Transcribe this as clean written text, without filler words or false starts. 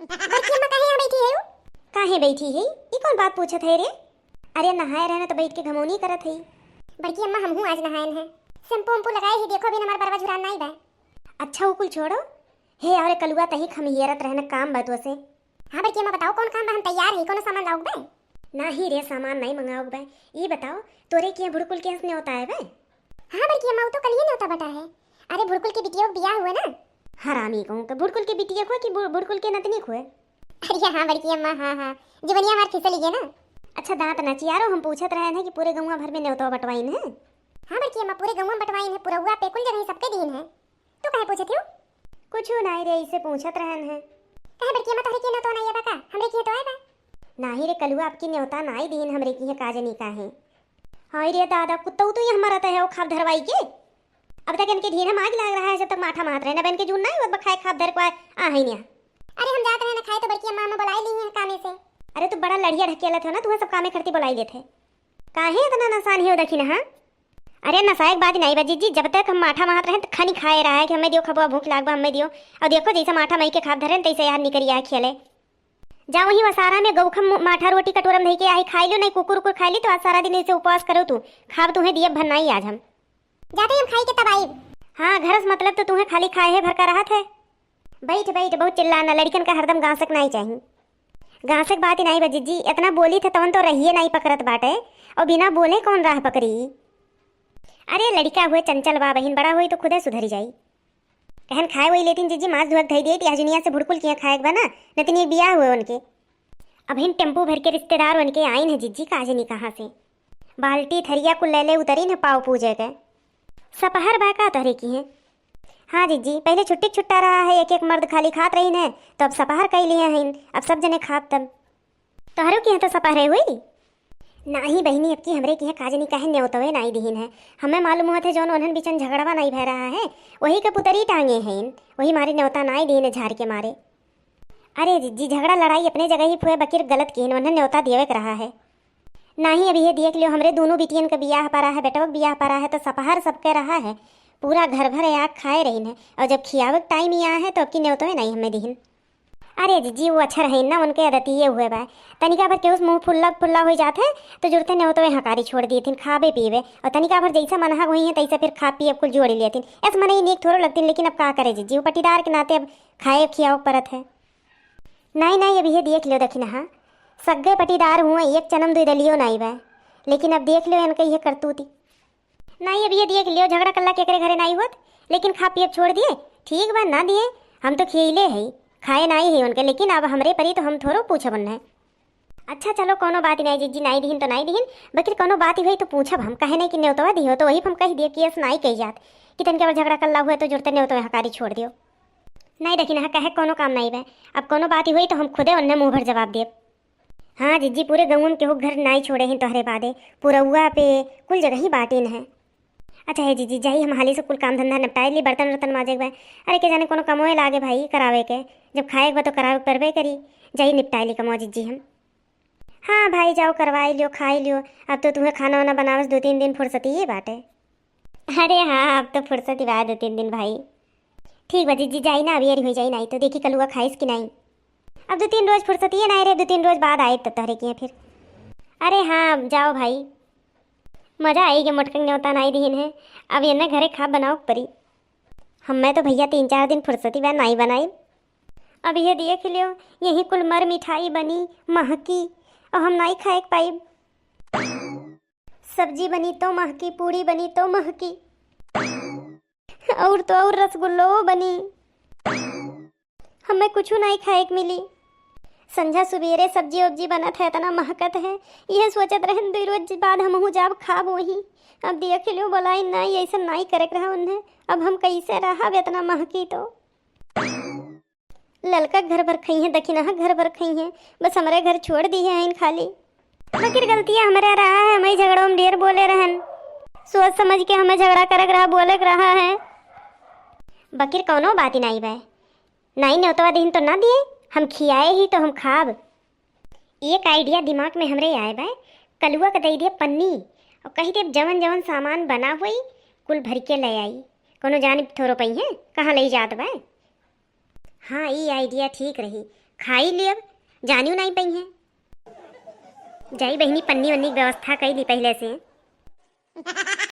बड़की अम्मा काहे यहाँ बैठी है रू? काहे बैठी है? ई कौन बात पूछत है रे? अरे नहाए रहना तो बैठ के घमौनी करत है। बड़की अम्मा हमहू आज नहायन है, शैम्पू वैम्पू लगाए ही, देखो बिन हमार बरवा झुरान नहीं बा। अच्छा वो कुल छोड़ो, हे अरे कलुआ तही खमियरत रहना काम बतवा से। हाँ बड़की अम्मा बताओ कौन काम बा, हम तैयार है, कोनो सामान लाओग बे? नाही रे सामान नहीं मंगाओग बे। ये बताओ तोरे किया भुड़कुल के हंसने होता है बे? हाँ बड़की अम्मा वो तो कल ही न्योता बटा है। अरे भुड़कुल की बिटिया को बियाह हुआ ना। हरामी कहूँ कि भुड़कुल के बिटिया को कि भुड़कुल के नतनी को है? अरे हाँ बड़की अम्मा, हाँ हाँ जीवनिया हमार फिसल गई ना। अच्छा दांत नचियारो हम पूछत रहे हैं कि पूरे गौवा भर में न्योता बटवाइन है? हाँ बड़की अम्मा पूरे गाँव में बटवाइन है, पूरा हुआ पे कुल जगह सबके दिन है। तू काहे पूछत हो? कुछ नहीं रे इसे पूछत रहन है। काहे बड़की अम्मा तोहरे की न्योता नहीं है का? हमरे की तो है बा। नाही रे कलुआ आपकी न्योता नाई दीन हमरे की है काजनी का है। हाय रे दादा कुत्ता तो ये हमारा तो है वो खाब धरवाई के। अब तक इनके ढीन हम आग लग रहा है जब तक माठा मात रहे ना बन के जून नहीं वो खाए खाब धर को आ ही नहीं। अरे हम जाते हैं ना खाए तो बड़की अम्मा हमें बुलाई ली है कामे से। अरे तू बड़ा लड़िया ढकेलत हो ना, तुम्हें सब कामे करती बुलाई लेते काहे इतना नसान ही हो देखी ना। हाँ अरे नसायक बात नहीं बजी जी, जब तक हम माठा मात रहे तो खनी खाए रहा है कि हमें दियो खबुआ भूख लागबा हमें दियो। और देखो जैसे माठा मई के खाब धरे तैसे यार निकल आ खेले जा वही वसारा में गौखम माठा रोटी कटोरम धई के आई खाई लो नहीं कुकुर कुकुर खाई ली तो आज सारा दिन ऐसे उपवास करो तू खाब तुम्हें दिए भरनाई आज हम जाते हम खाई के तब आई। हाँ घरस मतलब तो तुम्हें खाली खाए है भर का रहा है। बैठ बैठ बहुत चिल्लाना, लड़कन का हरदम गांसक नहीं चाहिए। गांसक बात ही नहीं बजी जी, इतना बोली थे तवन तो रहिए नहीं पकड़त बाटे और बिना बोले कौन राह पकड़ी। अरे लड़का हुए चंचल बा बहन, बड़ा हुई तो खुदे सुधरी जाई। कहन खाए वही लेती जीजी मांस धुआक धई दी दुनिया से भुड़कुल किया खाए बना नतनी बियाह हुए उनके। अब हिन टेम्पू भर के रिश्तेदार उनके आइन है जिज्जी काजनी कहाँ से। बाल्टी थरिया कुल ले उतरी न पाव पूजे गए सपहर बा का तोहरे की है। हाँ जीजी पहले छुट्टी छुट्टा रहा है, एक एक मर्द खाली खात रही है तो अब सपहर कई लिए हैं, अब सब जने खात तब तोहरों की है तो सपहरे हुई नाही बहनी। अब की हमरे की है काजनी कहे न्योतवे नाई दीन है, हमें मालूम हुआ थे जौन उन्हन बिचन झगड़वा नहीं भय रहा है वही के पुतरी टांगे हैं वही मारे न्योता नाई दीन झाड़ के मारे। अरे जीजी झगड़ा लड़ाई अपने जगह ही फुए बकीर गलत की उन्हें न्योता दिए रहा है। नहीं अभी ये देख लियो हमरे दोनों बिटियन का बियाह पड़ा है, बेटवा बियाह पड़ा है तो सपहर सबके रहा है, पूरा घर भर आग खाए रही है और जब खियावक टाइम ही आया है तो अब की न्योतवे नहीं हमें दीन। अरे जीजी वो अच्छा रहे ना उनके आदत ये हुए बा तनिका भर के उस मुँह फुल्ला फुल्ला हो जाते हैं तो जुड़ते न तो वे हकारी छोड़ दिए थी खाबे पीवे और तनिका भर जैसा मनहा हुई है तैसे फिर खा पी अब कुल जोड़ लिए थी ऐसे मन ही नेक थोड़ा लगती लेकिन अब क्या करे जीजी वो पटीदार के नाते अब खाए खियाओ परत है। नहीं नहीं अभी ये देख लो दखिन हाँ सग्गे पटीदार हुए एक जन्म दे दलियो नहीं बा लेकिन अब देख लो इनके ये करतूती नहीं। अब ये देख लियो झगड़ा कल्ला केकरे घरे नहीं होत लेकिन खा पी अब छोड़ दिए ठीक बा ना दिए हम तो खेले है खाए नहीं है उनके लेकिन अब हमरे परी तो हम थोड़ो पूछब है। अच्छा चलो कोनो बात नहीं जीजी नहीं दीन तो नहीं दीन बल्कि कोनो बात ही हुई तो पूछब हम कहे नहीं कि न्योतवा दियो तो वही हम कह दिए कि ऐसा नहीं कही जात कि तन के झगड़ा कल्ला हुआ तो जुड़ते न्योतवा हकारी छोड़ दियो नहीं देखिन हाँ कहे कोनो काम नहीं बे अब कोनो बात ही हुई तो हम खुदे उन्हें मुँह भर जवाब दे। हाँ जीजी पूरे गाँव में केहू घर नहीं छोड़े हैं तोहरे बादे पूरा हुआ पे कुल जगह ही बाटेन है। अच्छा है जीजी जाई हम हाली से कुल काम धंधा निपटाए ली बर्तन वर्तन माजे भाई अरे के जाने कोनो कमोए लागे भाई करावे के जब खाए बा तो करावे परबे करी जाई निपटाए ली कमो जीजी हम। हाँ भाई जाओ करवाई लियो खाई लियो अब तो तुम्हें खाना वाना बनावस 2-3 दिन फुर्सती ही बाटे। अरे हाँ अब तो फुर्सत ही बा 2-3 दिन भाई ठीक बा जीजी जाई ना अभी हो जाई नहीं तो देखी कलुआ खाइस कि नहीं अब 2-3 रोज फुर्सत ही नहीं रहे 2-3 रोज बाद आए तब तहरे किए फिर। अरे हाँ जाओ भाई मज़ा आएगी मोटकंग न्योता नहीं दीन है अब ये घरे खा बनाओ परी हमें तो भैया 3-4 दिन फुर्सती वह नहीं बनाई। अब ये देख लियो यही कुल मर मिठाई बनी महकी और हम नहीं खाए पाई सब्जी बनी तो महकी पूड़ी बनी तो महकी और तो और रसगुल्लो बनी हमें कुछ नहीं खाए मिली। संझा सुबेरे सब्जी वब्जी बनत है इतना महकत है यह सोचत रहन 2 रोज बाद हम जाब खाब वही अब देख लो बोलाई नहीं ऐसा नहीं करे रहा उन्हें अब हम कैसे रहा इतना महकी तो ललका घर भर खई है दखी ना घर भर खई है बस हमारे घर छोड़ दी है इन खाली बकिर गलतियाँ हमारे रहा है हमें झगड़ों में ढेर बोले रहन सोच समझ के हमें झगड़ा करक रहा बोले रहा है बकिर कौनो बात ही नहीं भाई नहीं न्योतवा दिन तो ना दिए हम खियाए ही तो हम खाब। एक आइडिया दिमाग में हमरे आए भाई कलुआ का दे दिए पन्नी और कही दे जवन जवन सामान बना हुई कुल भर के ले आई कोनो जानी थोड़ो पई है कहाँ ले जात भाई हाँ ये आइडिया ठीक रही, खाई ली अब जानियो नहीं पई है। जाई बहनी पन्नी वन्नी की व्यवस्था कर ली पहले से।